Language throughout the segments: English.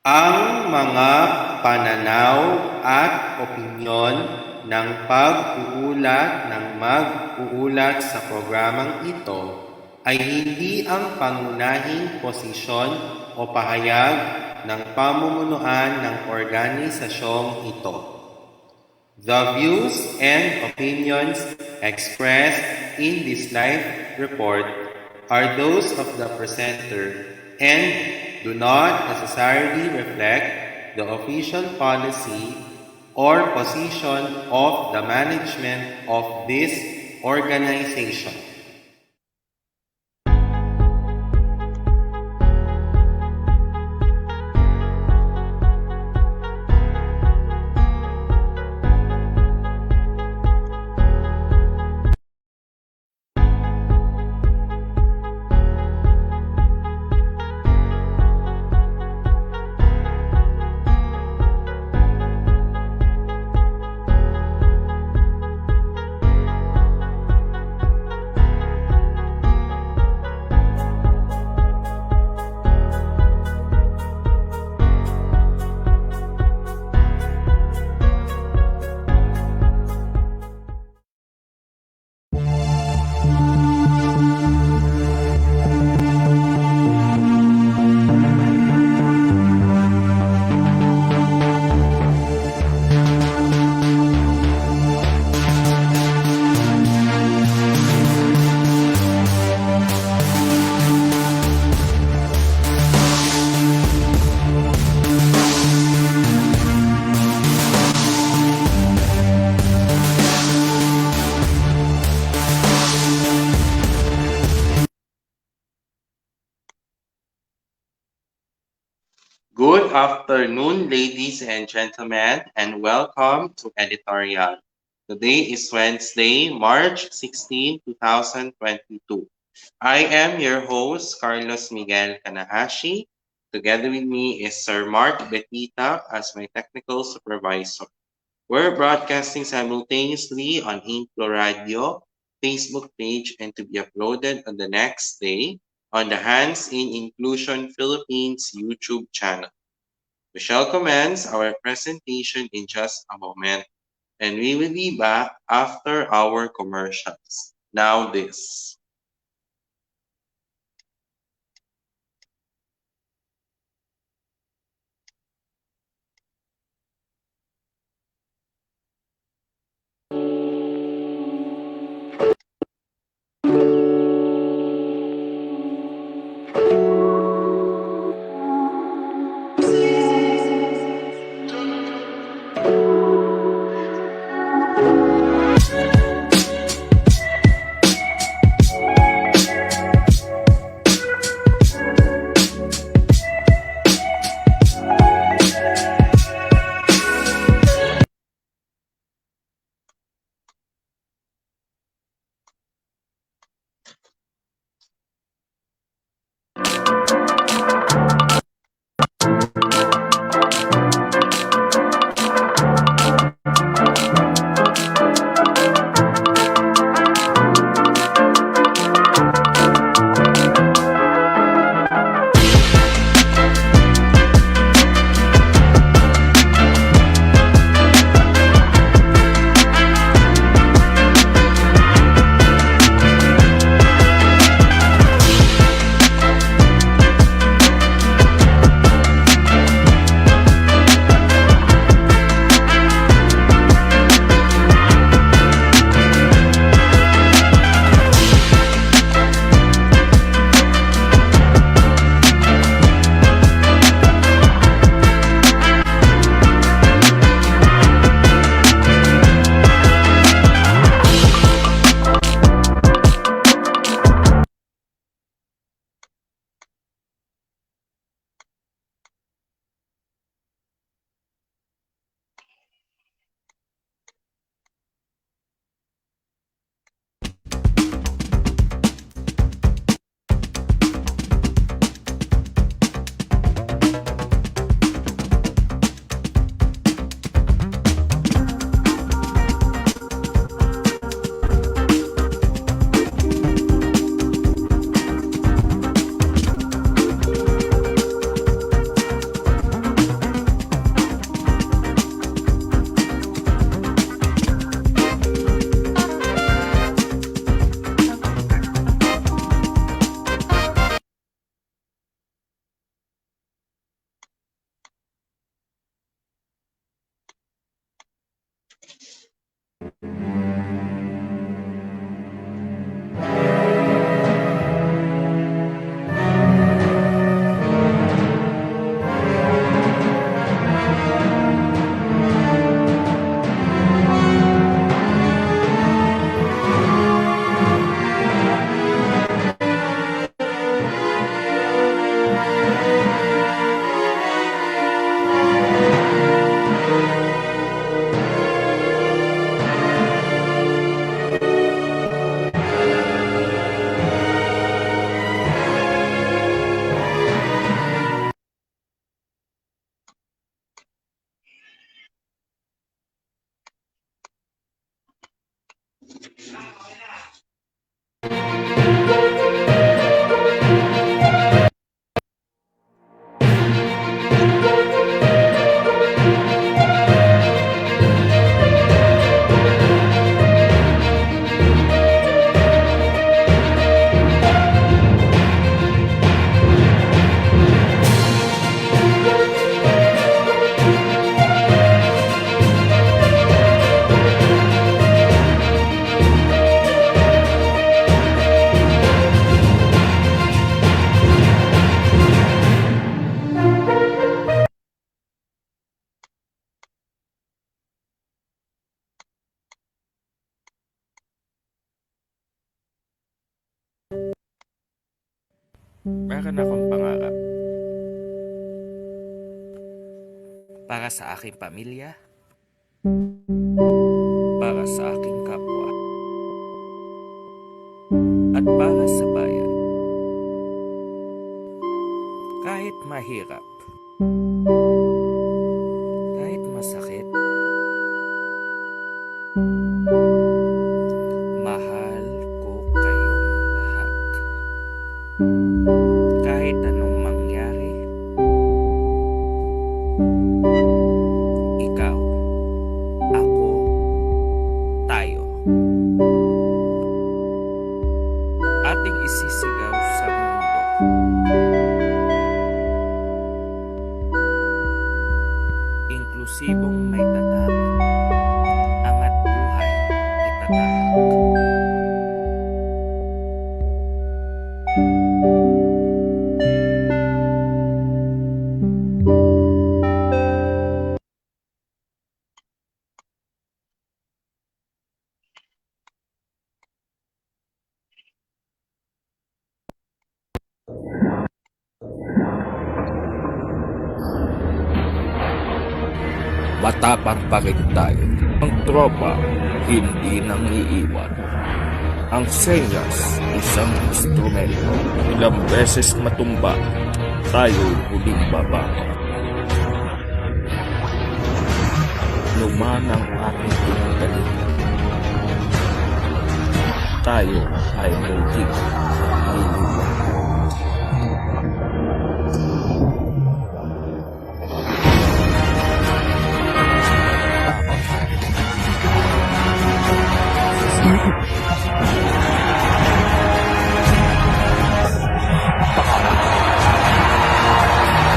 Ang mga pananaw at opinyon ng pag-uulat ng mag-uulat sa programang ito ay hindi ang pangunahing posisyon o pahayag ng pamumunuan ng organisasyong ito. The views and opinions expressed in this live report are those of the presenter and do not necessarily reflect the official policy or position of the management of this organization. Good afternoon, ladies and gentlemen, and welcome to Editorial. Today is Wednesday, March 16, 2022. I am your host, Carlos Miguel Kanahashi. Together with me is Sir Mark Betita as my technical supervisor. We're broadcasting simultaneously on InkluRadio Facebook page and to be uploaded on the next day on the Hands in Inclusion Philippines YouTube channel. We shall commence our presentation in just a moment, and we will be back after our commercials. Now this. meron akong pangarap para sa aking pamilya, para sa aking kapwa, at para sa bayan. Kahit mahirap, kahit masakit, mahal ko kayong lahat. Kahit anong mangyari, ikaw, ako, tayo. Ating isisigaw sa mundo. Inklusibong may tatag, angat buhay itatahak. Matapang pa rin tayo. Ang tropa, hindi nang iiwan. Ang senyas, isang instrumento. Ilang beses matumba, tayo huling bababa. Luman ang ating pinagdalitan. Tayo ay muling liliwan.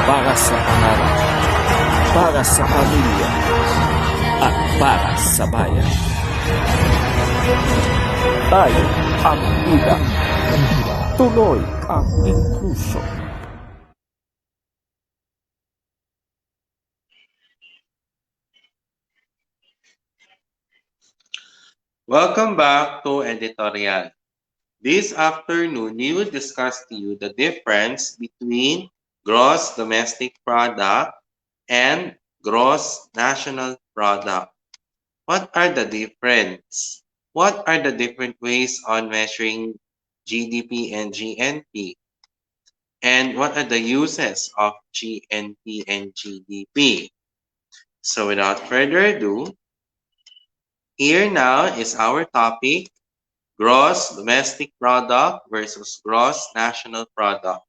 Para sa pangarap, para sa pamilya, at para sa bayan. Tayo ang ida. Tuloy ang inclusion. Welcome back to Editorial. This afternoon, we will discuss to you the difference between gross domestic product and gross national product. What are the difference? What are the different ways on measuring GDP and GNP? And what are the uses of GNP and GDP? So without further ado, here now is our topic, gross domestic product versus gross national product.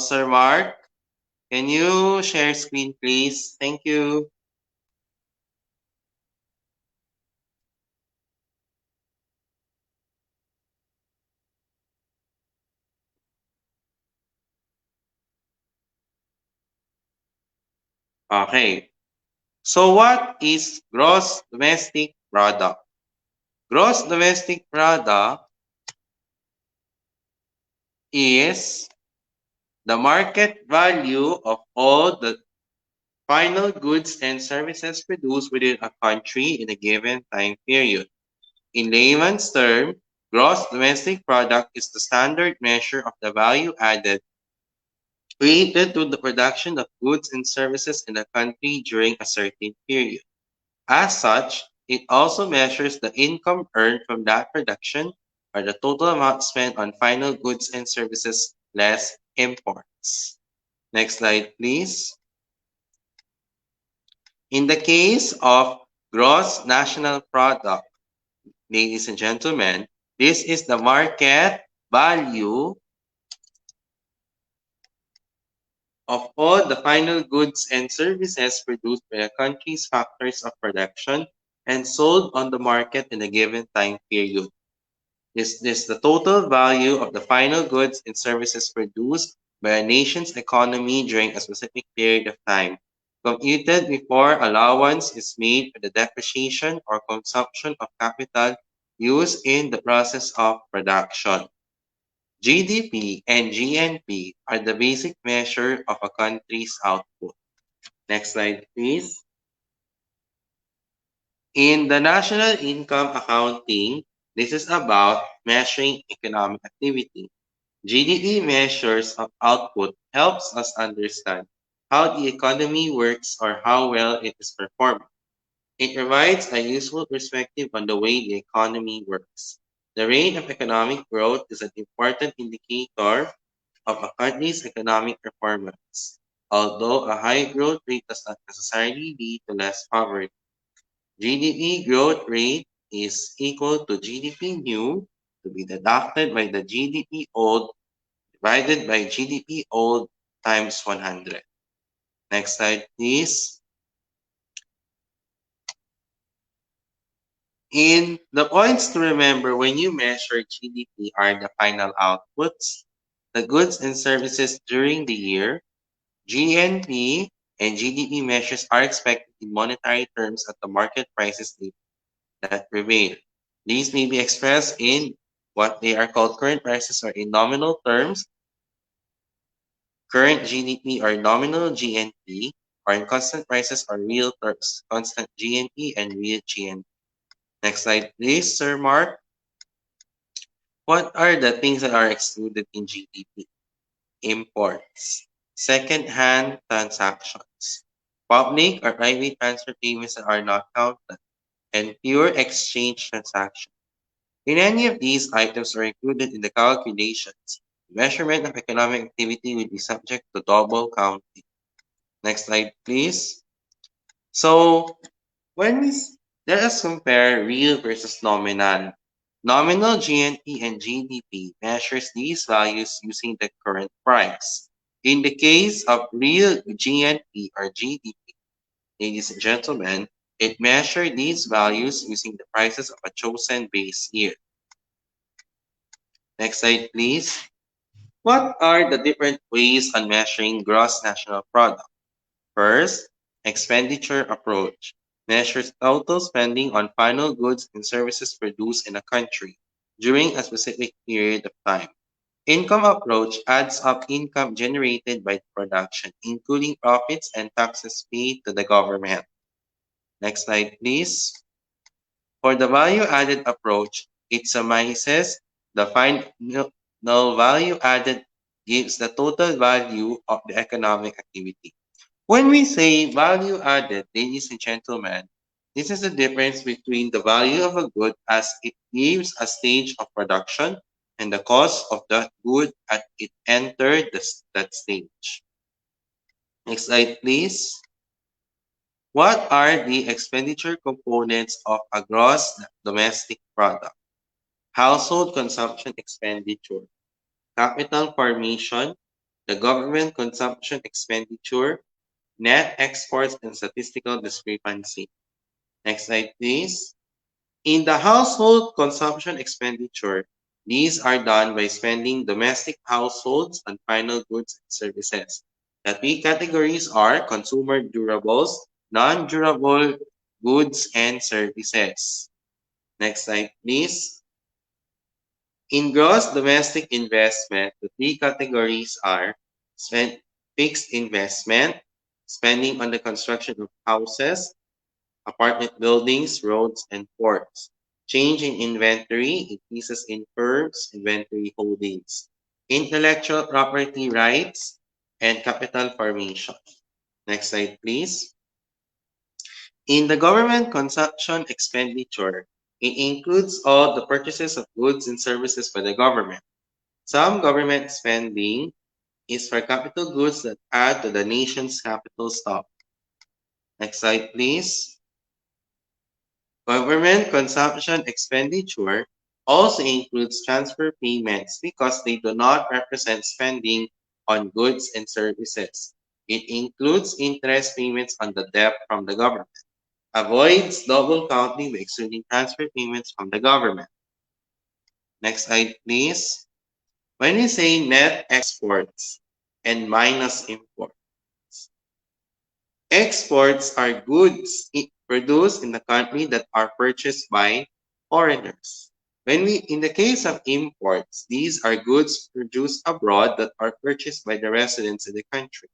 Sir Mark, can you share screen, please? Thank you. Okay. So what is gross domestic product? Gross domestic product is the market value of all the final goods and services produced within a country in a given time period. In layman's term, gross domestic product is the standard measure of the value added created to the production of goods and services in a country during a certain period. As such, it also measures the income earned from that production or the total amount spent on final goods and services less imports. Next slide, please. In the case of gross national product, ladies and gentlemen, this is the market value of all the final goods and services produced by a country's factors of production and sold on the market in a given time period. This is the total value of the final goods and services produced by a nation's economy during a specific period of time, computed before allowance is made for the depreciation or consumption of capital used in the process of production. GDP and GNP are the basic measure of a country's output. Next slide, please. In the national income accounting, this is about measuring economic activity. GDP measures of output helps us understand how the economy works or how well it is performing. It provides a useful perspective on the way the economy works. The rate of economic growth is an important indicator of a country's economic performance, although a high growth rate does not necessarily lead to less poverty. GDP growth rate is equal to GDP new to be deducted by the GDP old divided by GDP old times 100. Next slide, please. In the points to remember when you measure GDP are the final outputs, the goods and services during the year, GNP and GDP measures are expected in monetary terms at the market prices that prevail. These may be expressed in what they are called current prices or in nominal terms, current GDP or nominal GNP, or in constant prices or real terms, constant GNP and real GNP. Next slide, please, Sir Mark. What are the things that are excluded in GDP? Imports, second-hand transactions, public or private transfer payments that are not counted, and pure exchange transactions. In any of these items are included in the calculations, measurement of economic activity will be subject to double counting. Next slide, please. So, when let us compare real versus nominal. Nominal GNP and GDP measures these values using the current price. In the case of real GNP or GDP, ladies and gentlemen, it measures these values using the prices of a chosen base year. Next slide, please. What are the different ways on measuring gross national product? First, expenditure approach measures total spending on final goods and services produced in a country during a specific period of time. Income approach adds up income generated by the production, including profits and taxes paid to the government. Next slide, please. For the value-added approach, it summarizes the final value added gives the total value of the economic activity. When we say value added, ladies and gentlemen, this is the difference between the value of a good as it gives a stage of production and the cost of that good as it entered that stage. Next slide, please. What are the expenditure components of a gross domestic product? Household consumption expenditure, capital formation, the government consumption expenditure, net exports and statistical discrepancy. Next slide, please. In the household consumption expenditure, these are done by spending domestic households on final goods and services. The three categories are consumer durables, non-durable goods and services. Next slide, please. In gross domestic investment, the three categories are spend, fixed investment, spending on the construction of houses, apartment buildings, roads, and ports. Change in inventory, increases in firms' inventory holdings. Intellectual property rights, and capital formation. Next slide, please. In the government consumption expenditure, it includes all the purchases of goods and services by the government. Some government spending is for capital goods that add to the nation's capital stock. Next slide, please. Government consumption expenditure also includes transfer payments because they do not represent spending on goods and services. It includes interest payments on the debt from the government. Avoids double counting by excluding transfer payments from the government. Next slide, please. When we say net exports and minus imports, exports are goods produced in the country that are purchased by foreigners. In the case of imports, these are goods produced abroad that are purchased by the residents in the country.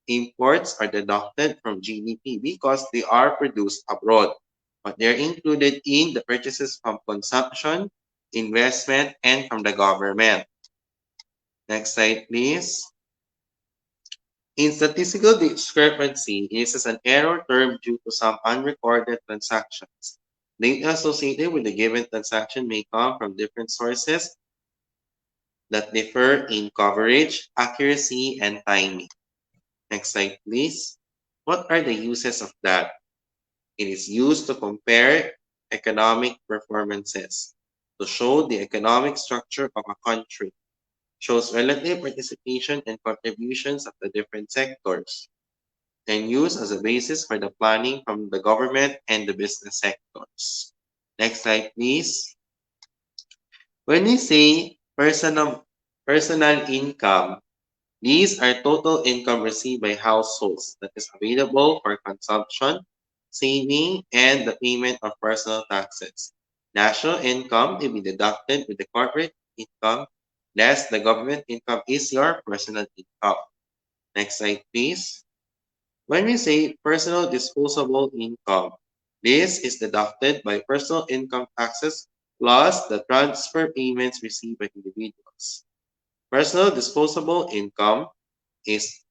Imports are deducted from GDP because they are produced abroad, but they're included in the purchases from consumption, investment, and from the government. Next slide, please. In statistical discrepancy, it is an error term due to some unrecorded transactions. Data associated with a given transaction may come from different sources that differ in coverage, accuracy, and timing. Next slide, please. What are the uses of that? It is used to compare economic performances, to show the economic structure of a country, shows relative participation and contributions of the different sectors, and used as a basis for the planning from the government and the business sectors. Next slide, please. When we say personal income, these are total income received by households that is available for consumption, saving, and the payment of personal taxes. National income will be deducted with the corporate income, less the government income is your personal income. Next slide, please. When we say personal disposable income, this is deducted by personal income taxes plus the transfer payments received by individuals. Personal disposable income is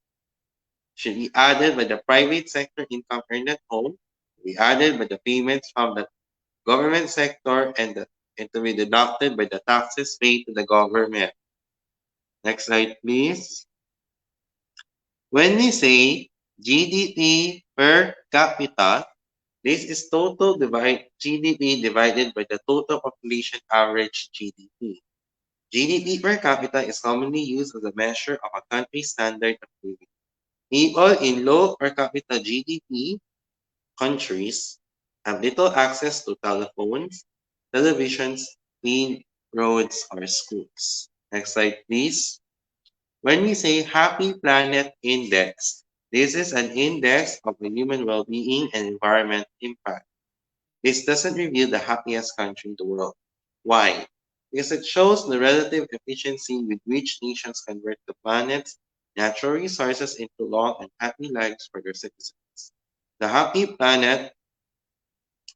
should be added by the private sector income earned at home, be added by the payments from the government sector, and to be deducted by the taxes paid to the government. Next slide, please. When we say GDP per capita, this is GDP divided by the total population average GDP. GDP per capita is commonly used as a measure of a country's standard of living. People in low per capita GDP countries have little access to telephones, televisions, clean roads, or schools. Next slide, please. When we say Happy Planet Index, this is an index of the human well-being and environment impact. This doesn't reveal the happiest country in the world. Why? Because it shows the relative efficiency with which nations convert the planet's natural resources into long and happy lives for their citizens. The Happy Planet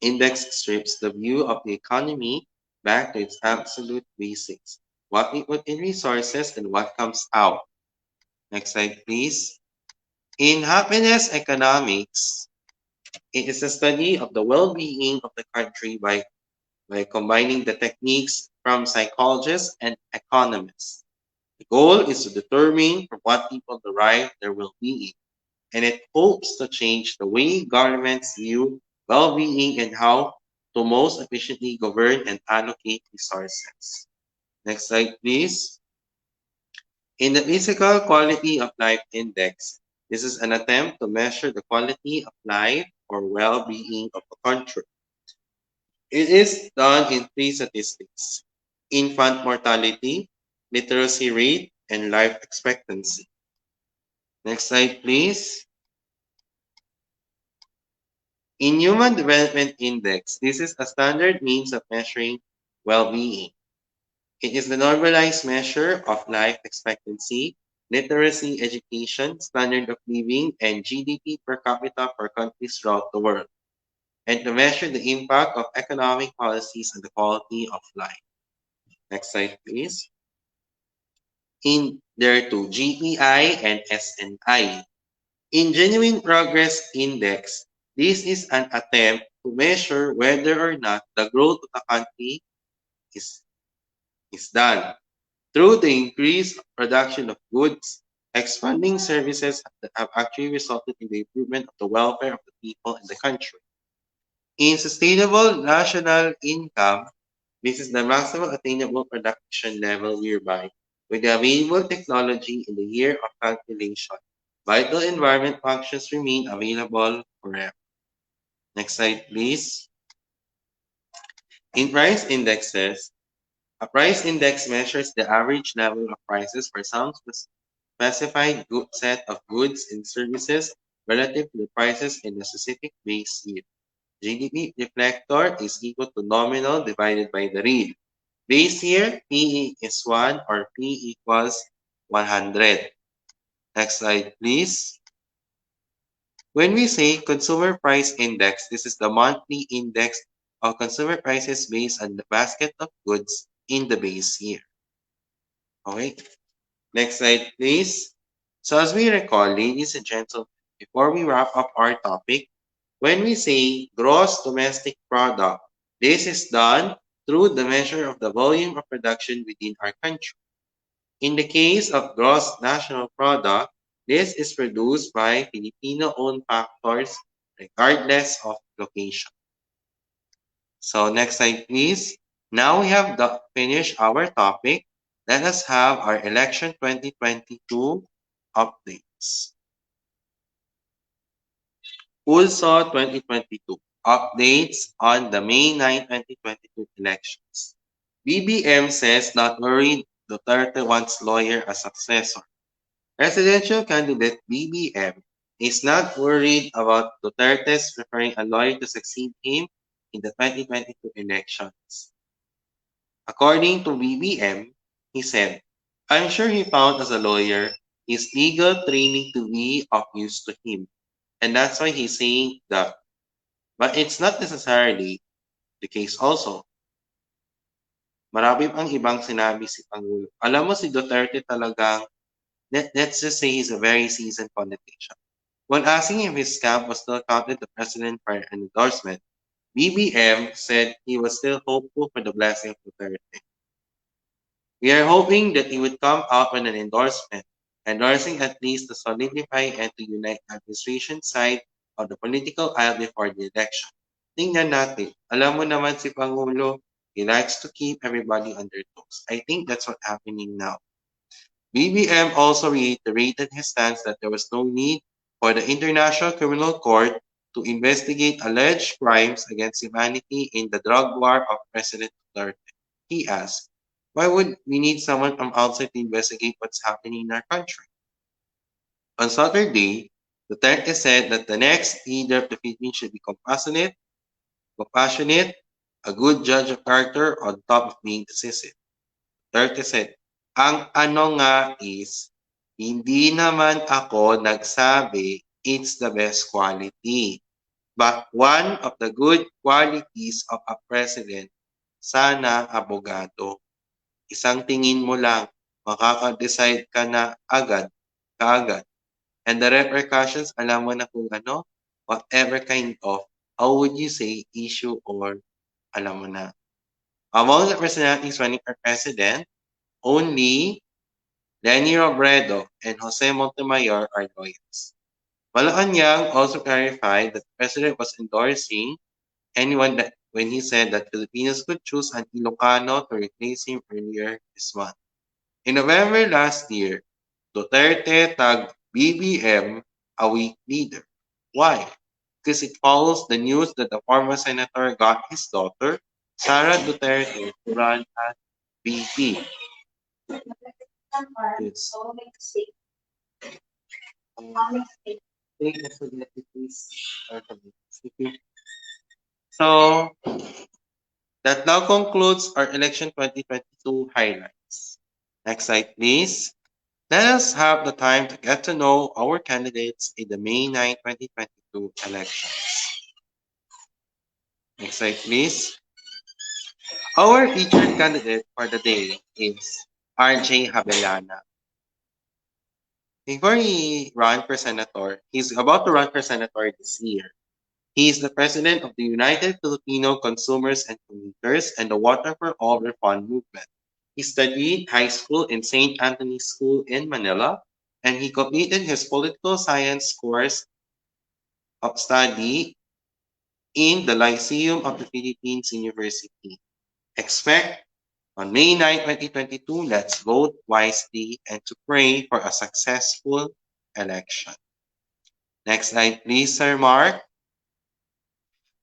Index strips the view of the economy back to its absolute basics. What we put in resources and what comes out. Next slide, please. In happiness economics, it is a study of the well-being of the country by combining the techniques from psychologists and economists. The goal is to determine from what people derive their well-being, and it hopes to change the way governments view well-being and how to most efficiently govern and allocate resources. Next slide, please. In the Physical Quality of Life Index, this is an attempt to measure the quality of life or well-being of a country. It is done in three statistics: infant mortality, literacy rate, and life expectancy. Next slide, please. In Human Development Index, this is a standard means of measuring well-being. It is the normalized measure of life expectancy, literacy, education, standard of living, and GDP per capita for countries throughout the world, and to measure the impact of economic policies on the quality of life. Next slide, please. In there too, GPI and SNI. In Genuine Progress Index, this is an attempt to measure whether or not the growth of the country is, is done through the increased production of goods, expanding services that have actually resulted in the improvement of the welfare of the people in the country. In Sustainable National Income, this is the maximum attainable production level nearby with the available technology in the year of calculation. Vital environment functions remain available forever. Next slide, please. In price indexes, a price index measures the average level of prices for some specified set of goods and services relative to the prices in a specific base year. GDP reflector is equal to nominal divided by the real. Base year, PE is 1 or P equals 100. Next slide, please. When we say consumer price index, this is the monthly index of consumer prices based on the basket of goods in the base year. Okay. Next slide, please. So as we recall, ladies and gentlemen, before we wrap up our topic, when we say gross domestic product, this is done through the measure of the volume of production within our country. In the case of gross national product, this is produced by Filipino-owned factors regardless of location. So next slide, please. Now we have finished our topic. Let us have our election 2022 updates. Also 2022 updates on the May 9, 2022 elections. BBM says not worried Duterte wants lawyer as successor. Presidential candidate BBM is not worried about Duterte's preferring a lawyer to succeed him in the 2022 elections. According to BBM, he said, I'm sure he found as a lawyer his legal training to be of use to him. And that's why he's saying that. But it's not necessarily the case also. Marami pang ibang sinabi si Pangulo. Alam mo si Duterte talagang, let's just say he's a very seasoned politician. When asking if his scam was still counted the president for an endorsement, BBM said he was still hopeful for the blessing of Duterte. We are hoping that he would come out with an endorsement, endorsing at least to solidify and to unite the administration side of the political aisle before the election. Tingnan natin. Alam mo naman si Pangulo, he likes to keep everybody on their toes. I think that's what's happening now. BBM also reiterated his stance that there was no need for the International Criminal Court to investigate alleged crimes against humanity in the drug war of President Duterte. He asked, why would we need someone from outside to investigate what's happening in our country? On Saturday, Duterte said that the next leader of the Philippines should be compassionate, a good judge of character on top of being decisive. Duterte said, ang ano nga is, hindi naman ako nagsabi it's the best quality. But one of the good qualities of a president, sana abogado. Isang tingin mo lang, makaka-decide ka na kaagad. And the repercussions, alam mo na kung ano, whatever kind of, how would you say, issue or alam mo na. Among the personalities running for president, only Lenny Robredo and Jose Montemayor are lawyers. Malacanang also clarified that the president was endorsing anyone that when he said that Filipinos could choose an Ilocano to replace him earlier this month. In November last year, Duterte tagged BBM a weak leader. Why? Because it follows the news that the former senator got his daughter, Sara Duterte, to run as VP. Yes. Take the spaghetti, please. So, that now concludes our election 2022 highlights. Next slide, please. Let us have the time to get to know our candidates in the May 9, 2022 elections. Next slide, please. Our featured candidate for the day is RJ Habelana. Before he ran for senator, he's about to run for senator this year. He is the president of the United Filipino Consumers and Commuters and the Water for All Refund Movement. He studied high school in St. Anthony's School in Manila, and he completed his political science course of study in the Lyceum of the Philippines University. Expect on May 9, 2022, let's vote wisely and to pray for a successful election. Next slide, please, Sir Mark.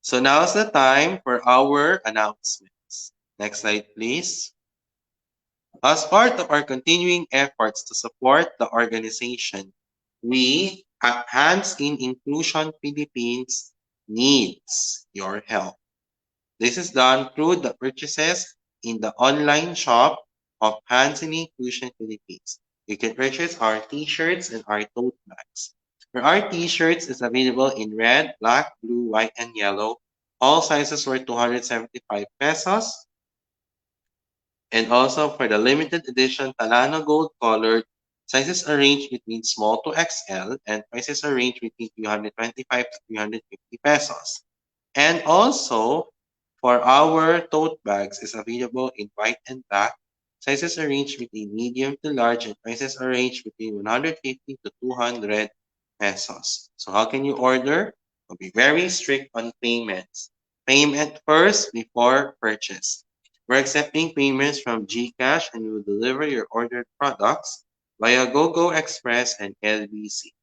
So now's the time for our announcements. Next slide, please. As part of our continuing efforts to support the organization, we at Hands in Inclusion Philippines needs your help. This is done through the purchases in the online shop of Hands in Inclusion Philippines. You can purchase our t-shirts and our tote bags. For our t-shirts is available in red, black, blue, white, and yellow. All sizes were 275 pesos. And also for the limited edition Talano Gold colored, Sizes are ranged between small to XL and prices are ranged between 325 to 350 pesos. And also, for our tote bags is available in white and black. Sizes are ranged between medium to large and prices are ranged between 150 to 200 pesos. So how can you order? We'll be very strict on payments. Payment first before purchase. We're accepting payments from GCash and we will deliver your ordered products via GoGo Express and LBC.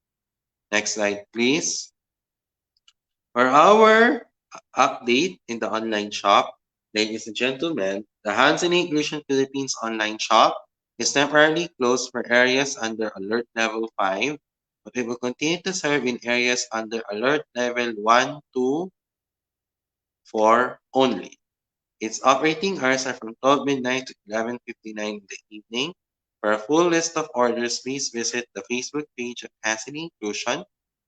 Next slide, please. For our update in the online shop, ladies and gentlemen, the Hansen Inclusion Philippines online shop is temporarily closed for areas under Alert Level 5, but it will continue to serve in areas under Alert Level 1, 2, 4 only. Its operating hours are from 12 midnight to 11:59 in the evening. For a full list of orders, please visit the Facebook page of Hansen Inclusion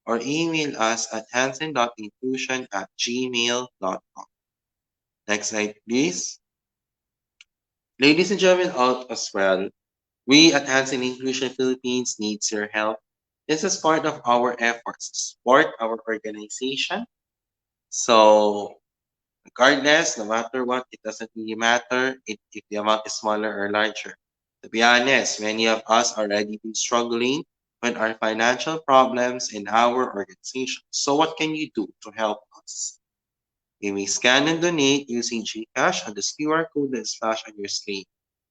or email us at hansen.inclusion@gmail.com. Next slide, please. Ladies and gentlemen, out as well, we at Hansen Inclusion Philippines needs your help. This is part of our efforts to support our organization. So regardless, no matter what, it doesn't really matter if the amount is smaller or larger. To be honest, many of us already been struggling with our financial problems in our organization. So what can you do to help us? You may scan and donate using GCash on the QR code that is flashed on your screen.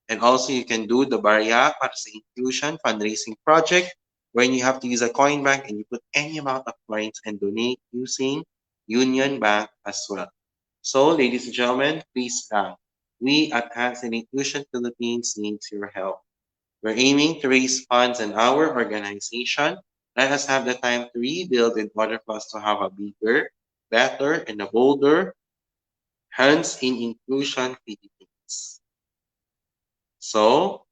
And also you can do the Barya para sa Inclusion fundraising project when you have to use a coin bank and you put any amount of coins and donate using Union Bank as well. So, ladies and gentlemen, please stand. We at Hands and Inclusion Philippines needs your help. We're aiming to raise funds in our organization. Let us have the time to rebuild in order for us to have a bigger, better, and a bolder Hands in Inclusion Philippines. So,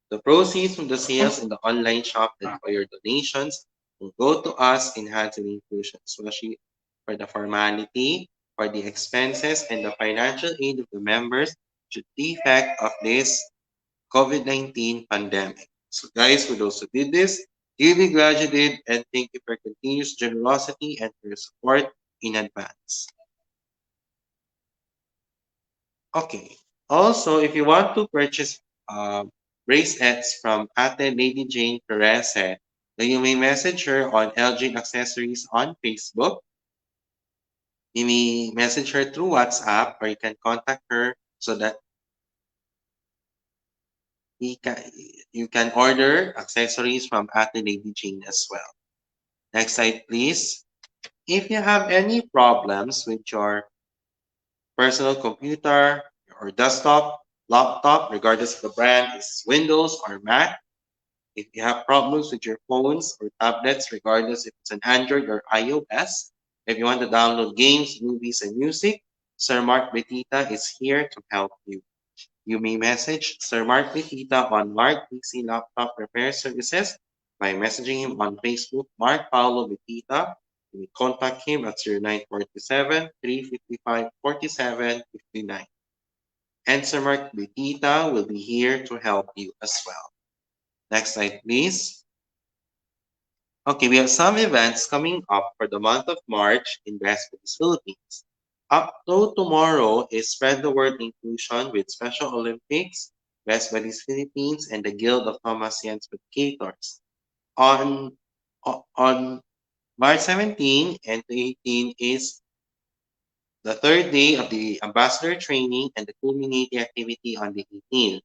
the proceeds from the sales in the online shop and for your donations will go to us in Hands in Inclusion, especially for the formality, for the expenses, and the financial aid of the members to the effect of this COVID-19 pandemic. So guys, for those who did this, dearly graduated and thank you for continuous generosity and for your support in advance. Okay. Also, if you want to purchase bracelets from Ate Lady Jane Perez, then you may message her on LG Accessories on Facebook. You may message her through WhatsApp or you can contact her so that he can, you can order accessories from Ate Lady Jane as well. Next slide, please. If you have any problems with your personal computer or desktop, laptop, regardless of the brand, is Windows or Mac. If you have problems with your phones or tablets, regardless if it's an Android or iOS, if you want to download games, movies, and music, Sir Mark Betita is here to help you. You may message Sir Mark Betita on Mark PC Laptop Repair Services by messaging him on Facebook, Mark Paulo Betita. You may contact him at 0947 355 4759. And Sir Mark Betita will be here to help you as well. Next slide, please. Okay, we have some events coming up for the month of March in West Philippines. Up to tomorrow is Spread the Word Inclusion with Special Olympics, West Philippines, and the Guild of Thomasians Educators. On March 17 and 18 is the third day of the ambassador training and the culminating activity on the 18th.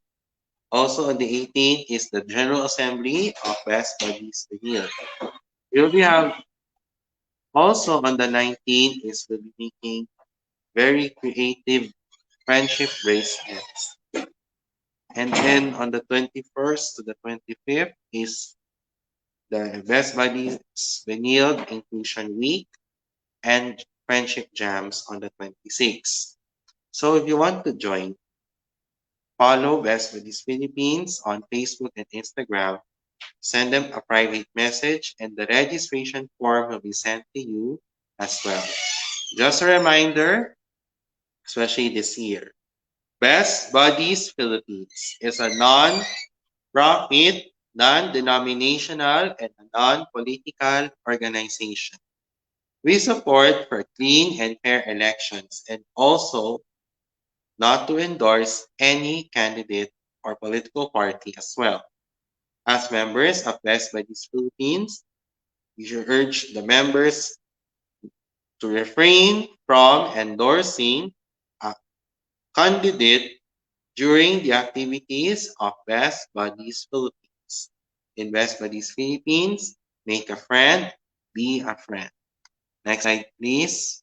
Also on the 18th is the General Assembly of West Buddies Hill. We'll be have also on the 19th is we'll be making very creative friendship bracelets. And then on the 21st to the 25th is the Best Buddies Vinyl Inclusion Week and Friendship Jams on the 26th. So if you want to join, follow Best Buddies Philippines on Facebook and Instagram. Send them a private message and the registration form will be sent to you as well. Just a reminder, especially this year, Best Buddies Philippines is a non-profit non-denominational, and a non-political organization. We support for clean and fair elections and also not to endorse any candidate or political party as well. As members of Best Buddies Philippines, we should urge the members to refrain from endorsing a candidate during the activities of Best Buddies Philippines. In Best Buddies Philippines, make a friend, be a friend. Next slide, please.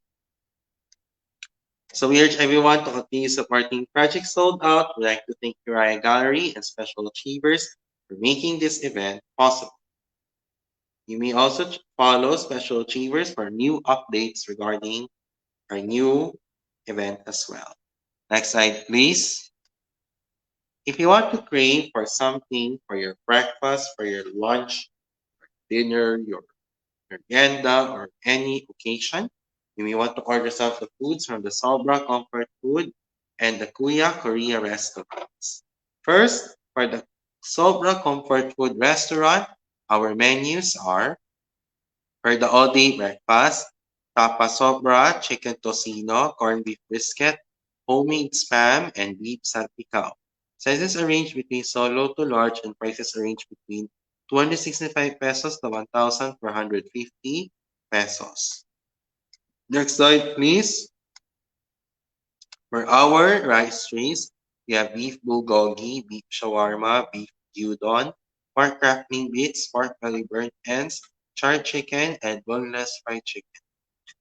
So we urge everyone to continue supporting Project Sold Out. We'd like to thank Uriah Gallery and Special Achievers for making this event possible. You may also follow Special Achievers for new updates regarding our new event as well. Next slide, please. If you want to crave for something for your breakfast, for your lunch, dinner, your merienda, or any occasion, you may want to order some of the foods from the Sobra Comfort Food and the Kuya Korea restaurants. First, for the Sobra Comfort Food restaurant, our menus are for the all-day breakfast, tapa sobra, chicken tocino, corned beef brisket, homemade spam, and beef salpicao. Sizes arranged between solo to large and prices arranged between 265 pesos to 1,450 pesos. Next slide, please. For our rice trays, we have beef bulgogi, beef shawarma, beef gyudon, pork crackling bits, pork belly burnt ends, charred chicken, and boneless fried chicken.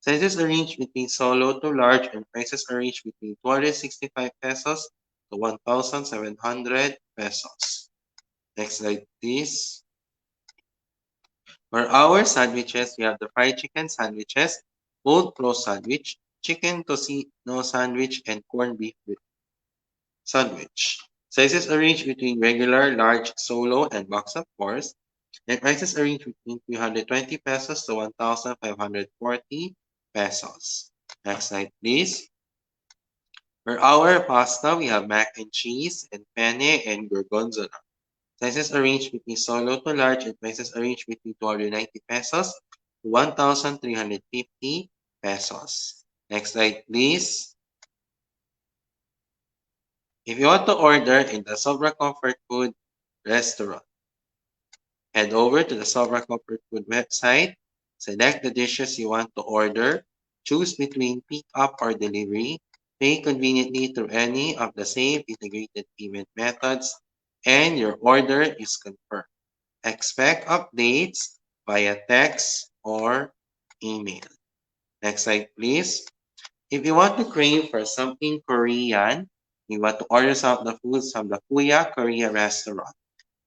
Sizes arranged between solo to large and prices arranged between 265 pesos to 1,700 pesos. Next slide, please. For our sandwiches, we have the fried chicken sandwiches, cold pro sandwich, chicken tocino sandwich, and corned beef sandwich. Sizes arranged between regular, large, solo, and box of fours, and prices arranged between 320 pesos to 1,540 pesos. Next slide, please. For our pasta, we have mac and cheese, and penne, and gorgonzola. Sizes arranged between solo to large, and prices arranged between 290 pesos to 1,350 pesos. Next slide, please. If you want to order in the Sobra Comfort Food restaurant, head over to the Sobra Comfort Food website, select the dishes you want to order, choose between pick up or delivery, pay conveniently through any of the same integrated payment methods, and your order is confirmed. Expect updates via text or email. Next slide, please. If you want to crave for something Korean, you want to order some of the foods from the Kuya Korea restaurant.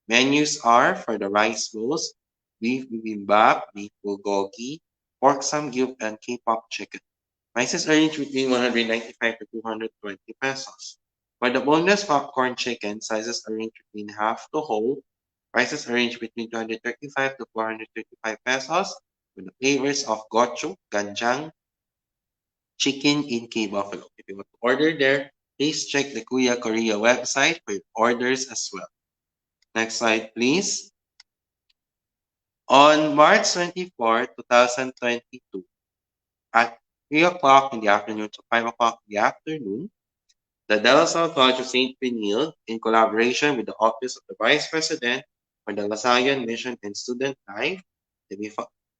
Menus are for the rice bowls, beef bibimbap, beef bulgogi, pork samgyup, and K-pop chicken. Prices range between 195 to 220 pesos. For the boneless popcorn chicken, sizes range between half to whole. Prices range between 235 to 435 pesos with the flavors of gochu, ganjang, chicken in K Buffalo. If you want to order there, please check the Kuya Korea website for your orders as well. Next slide, please. On March 24, 2022, at 3 o'clock in the afternoon to 5 o'clock in the afternoon, the De La Salle College of St. Benil, in collaboration with the Office of the Vice President for the Lasallian Mission and Student Life,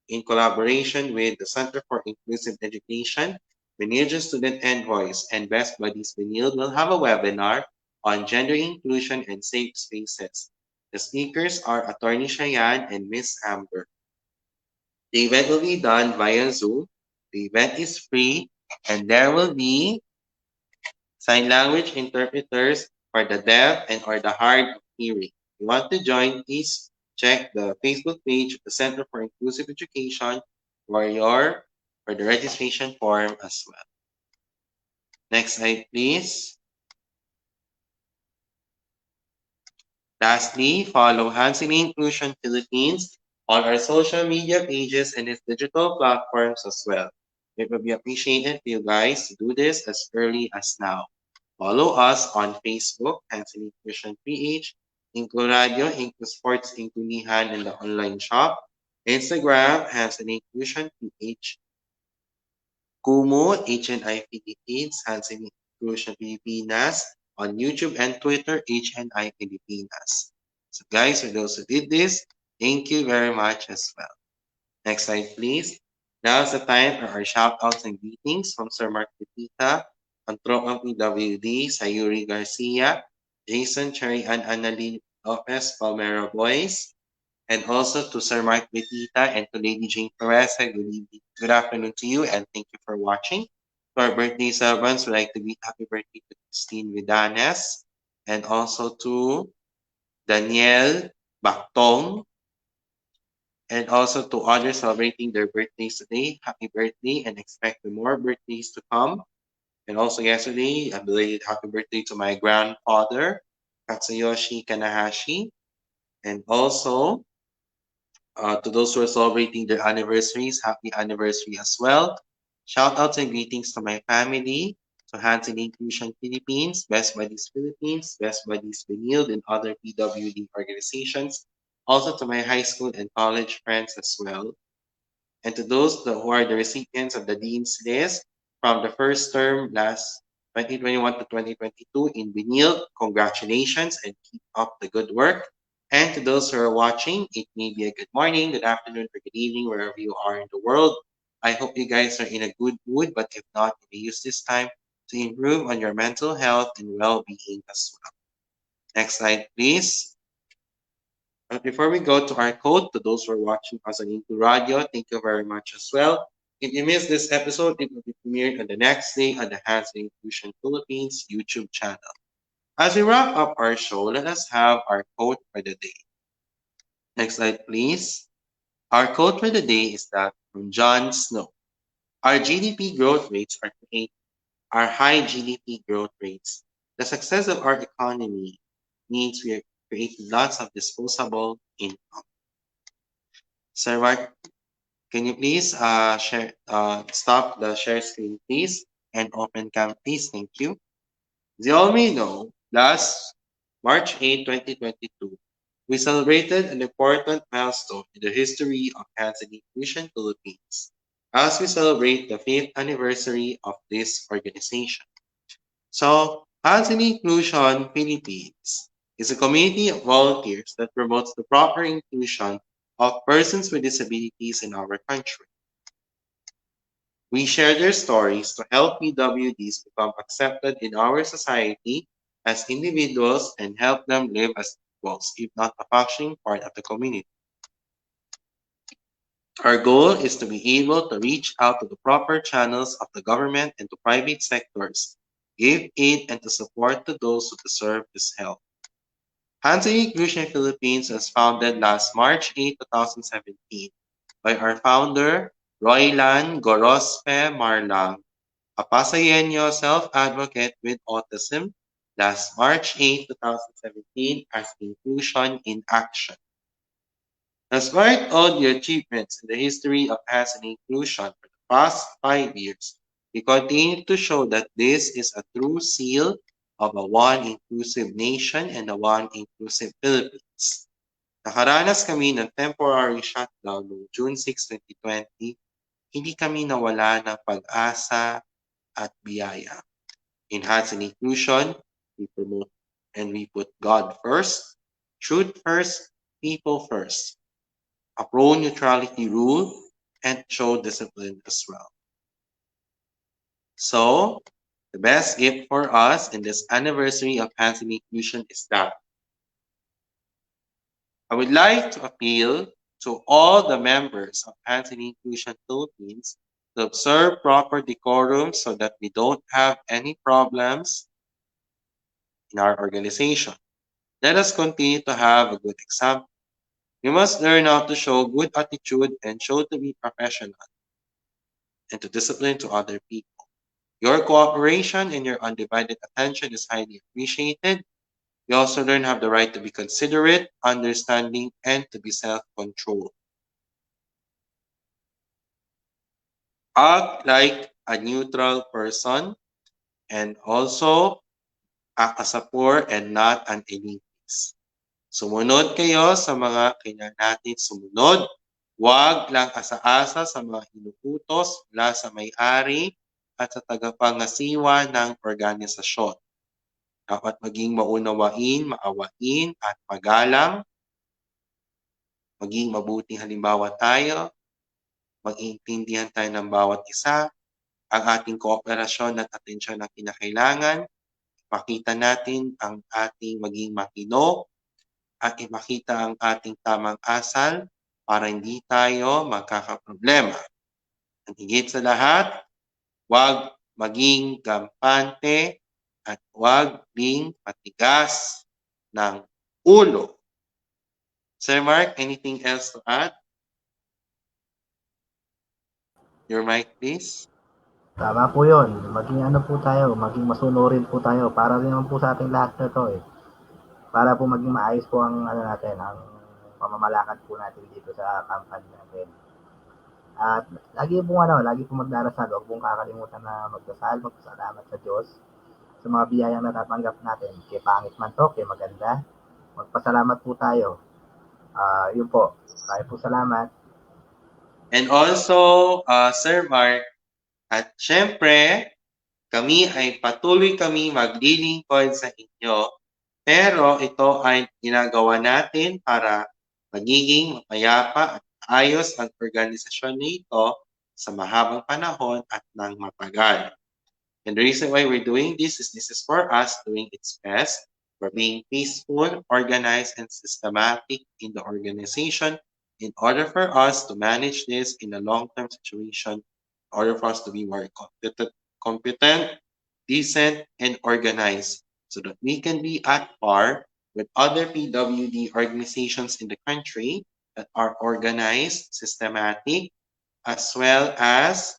in collaboration with the Center for Inclusive Education, Benilja Student Envoys, and Best Buddies Benil will have a webinar on gender inclusion and safe spaces. The speakers are Attorney Cheyenne and Miss Amber. The event will be done via Zoom. The event is free, and there will be sign language interpreters for the deaf and or the hard of hearing. If you want to join, please check the Facebook page of the Center for Inclusive Education for the registration form as well. Next slide, please. Lastly, follow HNI Inclusion Philippines on our social media pages and its digital platforms as well. It would be appreciated for you guys to do this as early as now. Follow us on Facebook, HNI Inclusion PH, InkluRadio, InkluSports, InkluNihan, and the online shop. Instagram has an Inclusion PH, Kumu, HNI Philippines, has an Inclusion Pilipinas, on YouTube and Twitter, HNI Pilipinas. So guys, for those who did this, thank you very much as well. Next slide, please. Now's the time for our shout-outs and greetings from Sir Mark Pepita, Antropang PWD, Sayuri Garcia, Jason Cherry and Annalyn Lopez, Palmera Boys, and also to Sir Mark Betita and to Lady Jane Perez. Good evening, good afternoon to you, and thank you for watching. To our birthday celebrants, we'd like to greet happy birthday to Christine Vidanes, and also to Danielle Bactong, and also to others celebrating their birthdays today. Happy birthday and expect more birthdays to come. And also yesterday, I belated happy birthday to my grandfather, Katsuyoshi Kanahashi. And also to those who are celebrating their anniversaries, happy anniversary as well. Shout outs and greetings to my family, to Hands in Inclusion Philippines, Best Buddies Philippines, Best Buddies Benilde, and other PWD organizations. Also to my high school and college friends as well. And to those who are the recipients of the Dean's List from the first term last 2021 to 2022 in Benil, congratulations and keep up the good work. And to those who are watching, it may be a good morning, good afternoon, or good evening, wherever you are in the world. I hope you guys are in a good mood, but if not, you may use this time to improve on your mental health and well-being as well. Next slide, please. But before we go to our code, to those who are watching us on InkluRadio, thank you very much as well. If you missed this episode, it will be premiered on the next day on the Hands in Inclusion Philippines YouTube channel. As we wrap up our show, let us have our quote for the day. Next slide, please. Our quote for the day is that from John Snow. Our GDP growth rates are high GDP growth rates. The success of our economy means we are creating lots of disposable income. Sir Mark, can you please stop the share screen, please, and open cam, please? Thank you. As you all may know, last March 8, 2022, we celebrated an important milestone in the history of Hands in Inclusion Philippines as we celebrate the 5th anniversary of this organization. So, Hands in Inclusion Philippines is a community of volunteers that promotes the proper inclusion of persons with disabilities in our country. We share their stories to help PWDs become accepted in our society as individuals and help them live as equals, if not a functioning part of the community. Our goal is to be able to reach out to the proper channels of the government and to private sectors, give aid and to support to those who deserve this help. Hands in Inclusion Philippines was founded last March 8, 2017 by our founder, Roylan Gorospe Marlang, a Pasayeño self-advocate with autism, last March 8, 2017 as Inclusion in Action. Despite all the achievements in the history of Hands in Inclusion for the past 5 years, we continue to show that this is a true seal of a one inclusive nation and a one inclusive Philippines. Nakaranas kami ng temporary shutdown noong June 6, 2020, hindi kami nawala ng pag-asa at biyaya. In Hands in Inclusion, we promote and we put God first, truth first, people first, a pro-neutrality rule, and show discipline as well. So, the best gift for us in this anniversary of Hands in Inclusion is that I would like to appeal to all the members of Hands in Inclusion Philippines to observe proper decorum so that we don't have any problems in our organization. Let us continue to have a good example. We must learn how to show good attitude and show to be professional and to discipline to other people. Your cooperation and your undivided attention is highly appreciated. We also learn have the right to be considerate, understanding, and to be self-controlled. Act like a neutral person and also act as a poor and not an elitist. Sumunod kayo sa mga kailangan natin sumunod. Huwag lang asa-asa sa mga inuutos mula sa may-ari at sa tagapangasiwa ng organisasyon. Dapat maging maunawain, maawain at magalang. Maging mabuting halimbawa tayo. Mag-iintindihan tayo ng bawat isa. Ang ating kooperasyon at atensyon na kinakailangan. Ipakita natin ang ating maging matino at ipakita ang ating tamang asal para hindi tayo magkakaproblema. Ang higit sa lahat, huwag maging gampante at huwag ding matigas ng ulo. Sir Mark, anything else to add? Your mic, please. Tama po yun. Maging ano po tayo, maging masunurin po tayo para rin naman po sa ating lahat na to eh. Para po maging maayos po ang ano natin, ang pamamalakad po natin dito sa company natin. At lagi po magdarasal, huwag pong kakalimutan na magdasal, magpasalamat sa Diyos sa mga biyayang natatanggap natin. Kaya pangit man to, kaya maganda. Magpasalamat po tayo. Yun po. Maraming po salamat. And also, Sir Mark, at syempre, kami ay patuloy kami maglilingkod sa inyo, pero ito ay ginagawa natin para magiging mapayapa at ayos ang organisasyon nito sa mahabang panahon at ng matagal. And the reason why we're doing this is for us doing its best, for being peaceful, organized, and systematic in the organization in order for us to manage this in a long-term situation, in order for us to be more competent, decent, and organized so that we can be at par with other PWD organizations in the country that are organized, systematic, as well as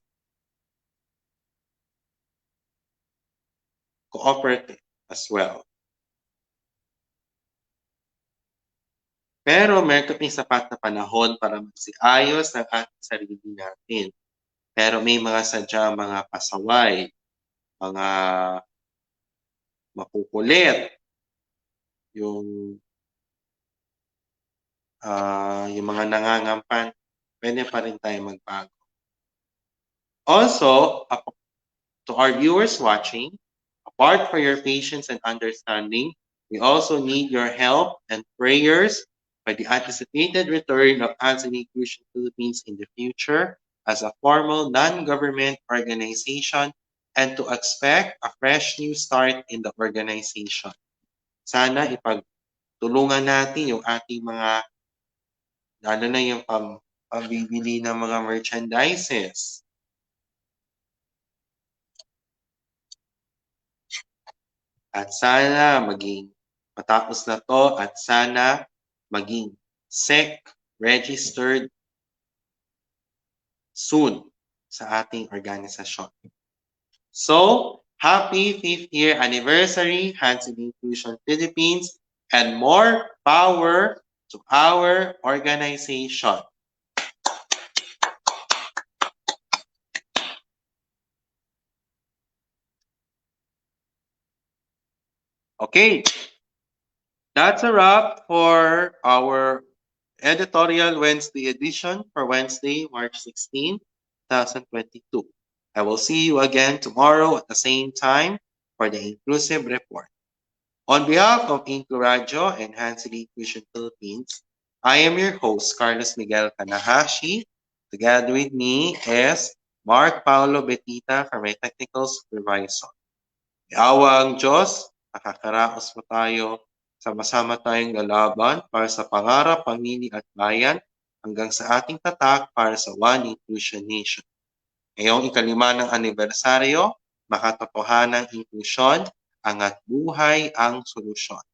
cooperative as well. Pero meron kaming sapat na panahon para magsiayos ng ating sarili natin. Pero may mga sadyang mga pasaway, mga makukulit, yung mga nangangampan, pwede pa rin tayo magbago. Also, to our viewers watching, apart from your patience and understanding, we also need your help and prayers for the anticipated return of HNI Inclusion Philippines in the future as a formal non-government organization and to expect a fresh new start in the organization. Sana ipagtulungan natin yung ating mga, lalo na yung pambibili ng mga merchandises. At sana maging matapos na to at sana maging SEC registered soon sa ating organisasyon. So, happy 5th year anniversary, HNI Inclusion Philippines, and more power to our organization. Okay, that's a wrap for our Editorial Wednesday edition for Wednesday, March 16, 2022. I will see you again tomorrow at the same time for the Inclusive Report. On behalf of InkluRadyo and HNI Inclusion Philippines, I am your host, Carlos Miguel Kanahashi. Together with me is Mark Paulo Betita, my technical supervisor. Awang Diyos, nakakaraos mo tayo, sama-sama tayong lalaban para sa pangarap, pamilya at bayan hanggang sa ating tatak para sa One Inclusion Nation. Ngayong ikalima ng anibersaryo, makatotohanang inklusyon, angat buhay ang solusyon.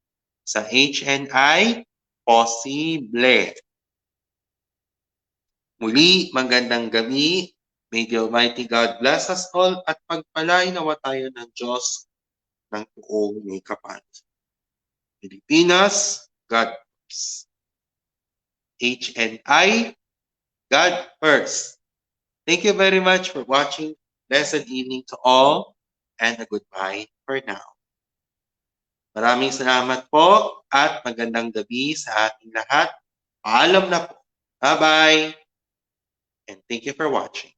Sa HNI, posible. Muli, magandang gabi. May the Almighty God bless us all at pagpalain nawa tayo ng Diyos ng buong may kapal. Pilipinas, God first. HNI, God first. Thank you very much for watching. Blessed evening to all and a goodbye for now. Maraming salamat po at magandang gabi sa ating lahat. Paalam na po. Bye-bye and thank you for watching.